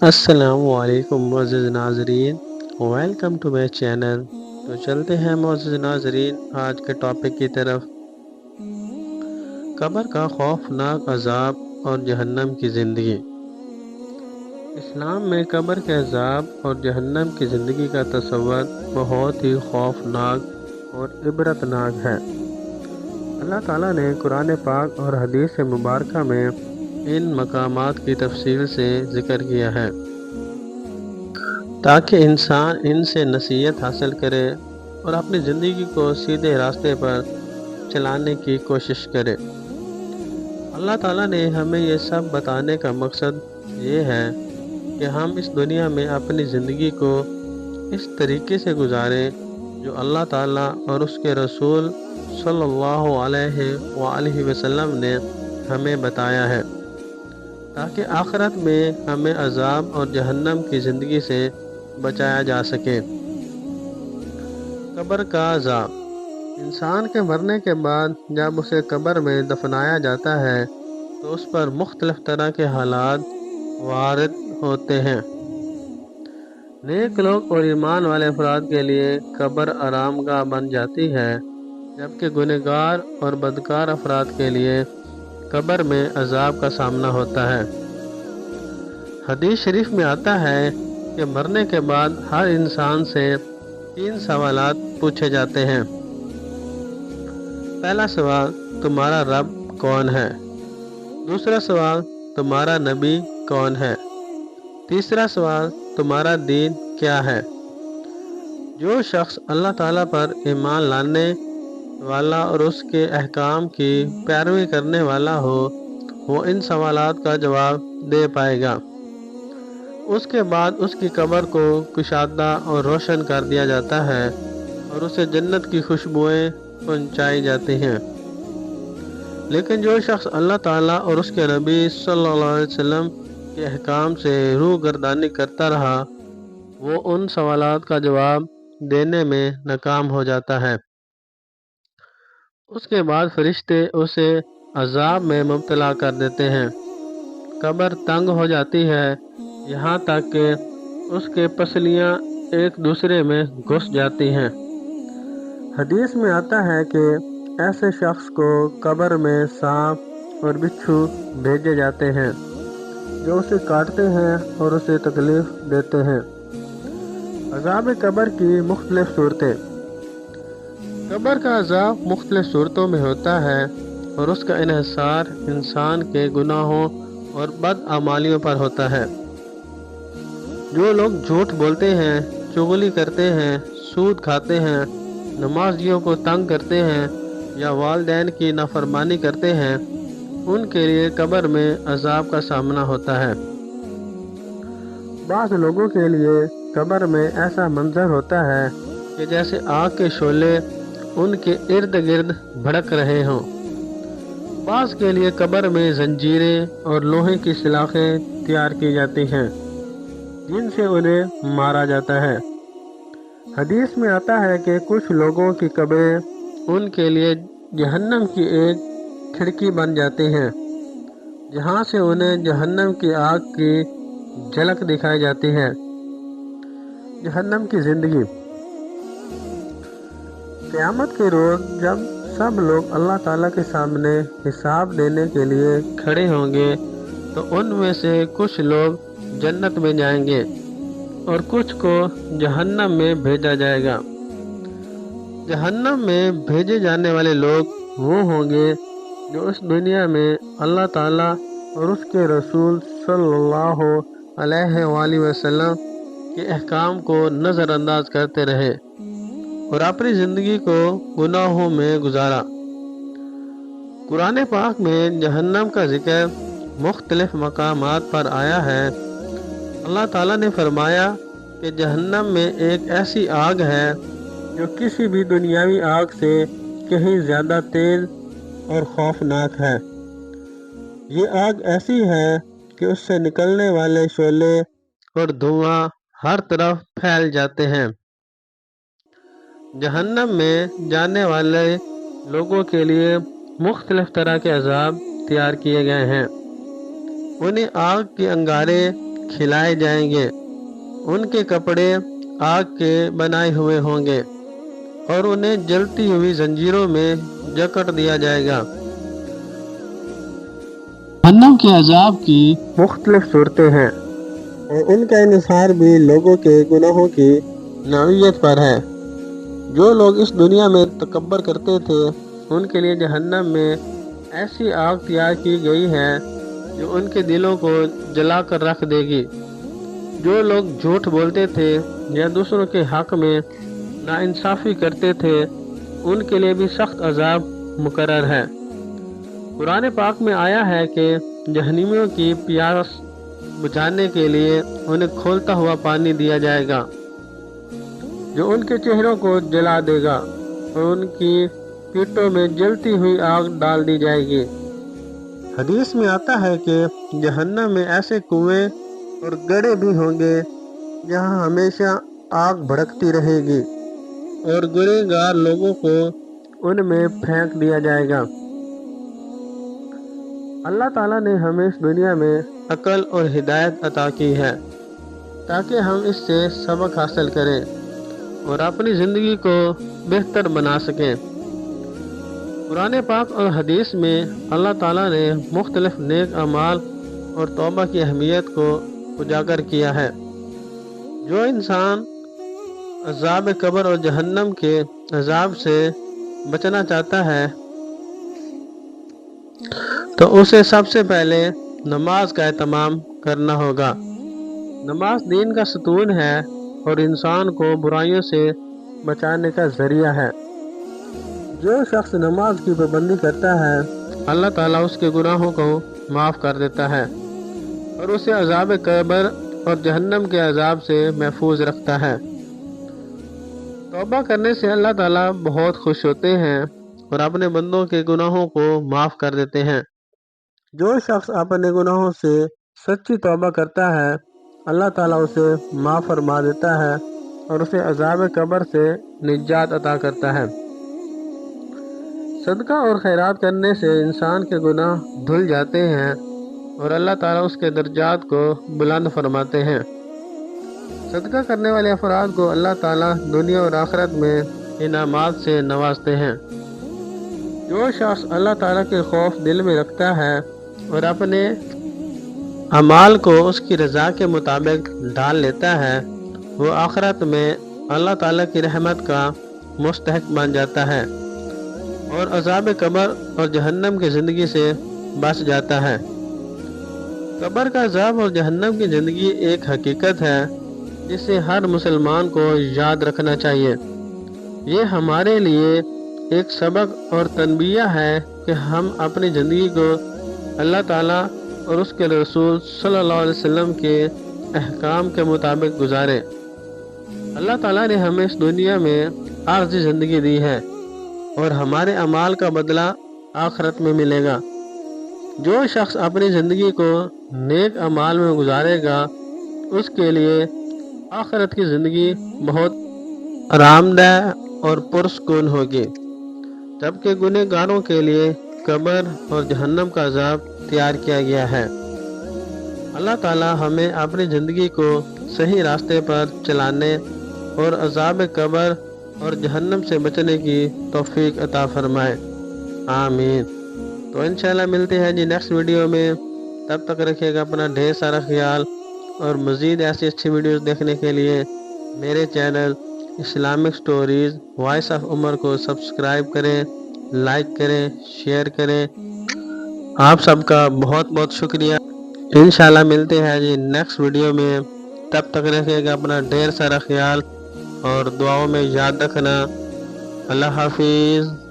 السلام علیکم معزز ناظرین، ویلکم ٹو مائی چینل۔ تو چلتے ہیں معزز ناظرین آج کے ٹاپک کی طرف۔ قبر کا خوفناک عذاب اور جہنم کی زندگی۔ اسلام میں قبر کے عذاب اور جہنم کی زندگی کا تصور بہت ہی خوفناک اور عبرتناک ہے۔ اللہ تعالیٰ نے قرآن پاک اور حدیث مبارکہ میں ان مقامات کی تفصیل سے ذکر کیا ہے تاکہ انسان ان سے نصیحت حاصل کرے اور اپنی زندگی کو سیدھے راستے پر چلانے کی کوشش کرے۔ اللہ تعالیٰ نے ہمیں یہ سب بتانے کا مقصد یہ ہے کہ ہم اس دنیا میں اپنی زندگی کو اس طریقے سے گزاریں جو اللہ تعالیٰ اور اس کے رسول صلی اللہ علیہ وآلہ وسلم نے ہمیں بتایا ہے، تاکہ آخرت میں ہمیں عذاب اور جہنم کی زندگی سے بچایا جا سکے۔ قبر کا عذاب۔ انسان کے مرنے کے بعد جب اسے قبر میں دفنایا جاتا ہے تو اس پر مختلف طرح کے حالات وارد ہوتے ہیں۔ نیک لوگ اور ایمان والے افراد کے لیے قبر آرام گاہ بن جاتی ہے، جبکہ گنہگار اور بدکار افراد کے لیے قبر میں عذاب کا سامنا ہوتا ہے۔ حدیث شریف میں آتا ہے کہ مرنے کے بعد ہر انسان سے 3 سوالات پوچھے جاتے ہیں۔ پہلا سوال، تمہارا رب کون ہے؟ دوسرا سوال، تمہارا نبی کون ہے؟ تیسرا سوال، تمہارا دین کیا ہے؟ جو شخص اللہ تعالیٰ پر ایمان لانے والا اور اس کے احکام کی پیروی کرنے والا ہو وہ ان سوالات کا جواب دے پائے گا۔ اس کے بعد اس کی قبر کو کشادہ اور روشن کر دیا جاتا ہے اور اسے جنت کی خوشبوئیں پہنچائی جاتی ہیں۔ لیکن جو شخص اللہ تعالیٰ اور اس کے نبی صلی اللہ علیہ وسلم کے احکام سے روگردانی کرتا رہا وہ ان سوالات کا جواب دینے میں ناکام ہو جاتا ہے۔ اس کے بعد فرشتے اسے عذاب میں مبتلا کر دیتے ہیں۔ قبر تنگ ہو جاتی ہے یہاں تک کہ اس کے پسلیاں ایک دوسرے میں گھس جاتی ہیں۔ حدیث میں آتا ہے کہ ایسے شخص کو قبر میں سانپ اور بچھو بھیجے جاتے ہیں جو اسے کاٹتے ہیں اور اسے تکلیف دیتے ہیں۔ عذاب قبر کی مختلف صورتیں۔ قبر کا عذاب مختلف صورتوں میں ہوتا ہے اور اس کا انحصار انسان کے گناہوں اور بدعمالیوں پر ہوتا ہے۔ جو لوگ جھوٹ بولتے ہیں، چغلی کرتے ہیں، سود کھاتے ہیں، نمازیوں کو تنگ کرتے ہیں یا والدین کی نافرمانی کرتے ہیں ان کے لیے قبر میں عذاب کا سامنا ہوتا ہے۔ بعض لوگوں کے لیے قبر میں ایسا منظر ہوتا ہے کہ جیسے آگ کے شعلے ان کے ارد گرد بھڑک رہے ہوں۔ بعض کے لیے قبر میں زنجیریں اور لوہے کی سلاخیں تیار کی جاتی ہیں جن سے انہیں مارا جاتا ہے۔ حدیث میں آتا ہے کہ کچھ لوگوں کی قبریں ان کے لیے جہنم کی ایک کھڑکی بن جاتی ہیں جہاں سے انہیں جہنم کی آگ کی جھلک دکھائی جاتی ہے۔ جہنم کی زندگی۔ قیامت کے روز جب سب لوگ اللہ تعالیٰ کے سامنے حساب دینے کے لیے کھڑے ہوں گے تو ان میں سے کچھ لوگ جنت میں جائیں گے اور کچھ کو جہنم میں بھیجا جائے گا۔ جہنم میں بھیجے جانے والے لوگ وہ ہوں گے جو اس دنیا میں اللہ تعالیٰ اور اس کے رسول صلی اللہ علیہ وآلہ وسلم کے احکام کو نظر انداز کرتے رہے اور اپنی زندگی کو گناہوں میں گزارا۔ قرآن پاک میں جہنم کا ذکر مختلف مقامات پر آیا ہے۔ اللہ تعالیٰ نے فرمایا کہ جہنم میں ایک ایسی آگ ہے جو کسی بھی دنیاوی آگ سے کہیں زیادہ تیز اور خوفناک ہے۔ یہ آگ ایسی ہے کہ اس سے نکلنے والے شعلے اور دھواں ہر طرف پھیل جاتے ہیں۔ جہنم میں جانے والے لوگوں کے لیے مختلف طرح کے عذاب تیار کیے گئے ہیں۔ انہیں آگ کے انگارے کھلائے جائیں گے، ان کے کپڑے آگ کے بنائے ہوئے ہوں گے اور انہیں جلتی ہوئی زنجیروں میں جکڑ دیا جائے گا۔ جہنم کے عذاب کی مختلف صورتیں ہیں اور ان کا انحصار بھی لوگوں کے گناہوں کی نوعیت پر ہے۔ جو لوگ اس دنیا میں تکبر کرتے تھے ان کے لیے جہنم میں ایسی آگ تیار کی گئی ہے جو ان کے دلوں کو جلا کر رکھ دے گی۔ جو لوگ جھوٹ بولتے تھے یا دوسروں کے حق میں ناانصافی کرتے تھے ان کے لیے بھی سخت عذاب مقرر ہے۔ قرآن پاک میں آیا ہے کہ جہنمیوں کی پیاس بجھانے کے لیے انہیں کھولتا ہوا پانی دیا جائے گا جو ان کے چہروں کو جلا دے گا اور ان کی پیٹوں میں جلتی ہوئی آگ ڈال دی جائے گی۔ حدیث میں آتا ہے کہ جہنم میں ایسے کنویں اور گڑھے بھی ہوں گے جہاں ہمیشہ آگ بھڑکتی رہے گی اور گنہگار لوگوں کو ان میں پھینک دیا جائے گا۔ اللہ تعالیٰ نے ہمیں اس دنیا میں عقل اور ہدایت عطا کی ہے تاکہ ہم اس سے سبق حاصل کریں اور اپنی زندگی کو بہتر بنا سکیں۔ قرآن پاک اور حدیث میں اللہ تعالیٰ نے مختلف نیک اعمال اور توبہ کی اہمیت کو اجاگر کیا ہے۔ جو انسان عذاب قبر اور جہنم کے عذاب سے بچنا چاہتا ہے تو اسے سب سے پہلے نماز کا اہتمام کرنا ہوگا۔ نماز دین کا ستون ہے اور انسان کو برائیوں سے بچانے کا ذریعہ ہے۔ جو شخص نماز کی پابندی کرتا ہے اللہ تعالیٰ اس کے گناہوں کو معاف کر دیتا ہے اور اسے عذاب قبر اور جہنم کے عذاب سے محفوظ رکھتا ہے۔ توبہ کرنے سے اللہ تعالیٰ بہت خوش ہوتے ہیں اور اپنے بندوں کے گناہوں کو معاف کر دیتے ہیں۔ جو شخص اپنے گناہوں سے سچی توبہ کرتا ہے اللہ تعالیٰ اسے معاف فرما دیتا ہے اور اسے عذاب قبر سے نجات عطا کرتا ہے۔ صدقہ اور خیرات کرنے سے انسان کے گناہ دھل جاتے ہیں اور اللہ تعالیٰ اس کے درجات کو بلند فرماتے ہیں۔ صدقہ کرنے والے افراد کو اللہ تعالیٰ دنیا اور آخرت میں انعامات سے نوازتے ہیں۔ جو شخص اللہ تعالیٰ کے خوف دل میں رکھتا ہے اور اپنے اعمال کو اس کی رضا کے مطابق ڈال لیتا ہے وہ آخرت میں اللہ تعالیٰ کی رحمت کا مستحق بن جاتا ہے اور عذاب قبر اور جہنم کی زندگی سے بچ جاتا ہے۔ قبر کا عذاب اور جہنم کی زندگی ایک حقیقت ہے جسے ہر مسلمان کو یاد رکھنا چاہیے۔ یہ ہمارے لیے ایک سبق اور تنبیہ ہے کہ ہم اپنی زندگی کو اللہ تعالیٰ اور اس کے رسول صلی اللہ علیہ وسلم کے احکام کے مطابق گزاریں۔ اللہ تعالیٰ نے ہمیں اس دنیا میں عارضی زندگی دی ہے اور ہمارے اعمال کا بدلہ آخرت میں ملے گا۔ جو شخص اپنی زندگی کو نیک اعمال میں گزارے گا اس کے لیے آخرت کی زندگی بہت آرام دہ اور پرسکون ہوگی، جبکہ گنہگاروں کے لیے قبر اور جہنم کا عذاب تیار کیا گیا ہے۔ اللہ تعالیٰ ہمیں اپنی زندگی کو صحیح راستے پر چلانے اور عذاب قبر اور جہنم سے بچنے کی توفیق عطا فرمائے، آمین۔ تو انشاءاللہ ملتے ہیں نیکسٹ ویڈیو میں، تب تک رکھیے گا اپنا ڈھیر سارا خیال اور مزید ایسی اچھی ویڈیوز دیکھنے کے لیے میرے channel Islamic stories voice of Umar کو سبسکرائب کریں، لائک کریں، شیئر کریں۔ آپ سب کا بہت بہت شکریہ۔ انشاءاللہ ملتے ہیں نیکسٹ ویڈیو میں، تب تک رکھیے گا اپنا ڈھیر سارا خیال اور دعاؤں میں یاد رکھنا۔ اللہ حافظ۔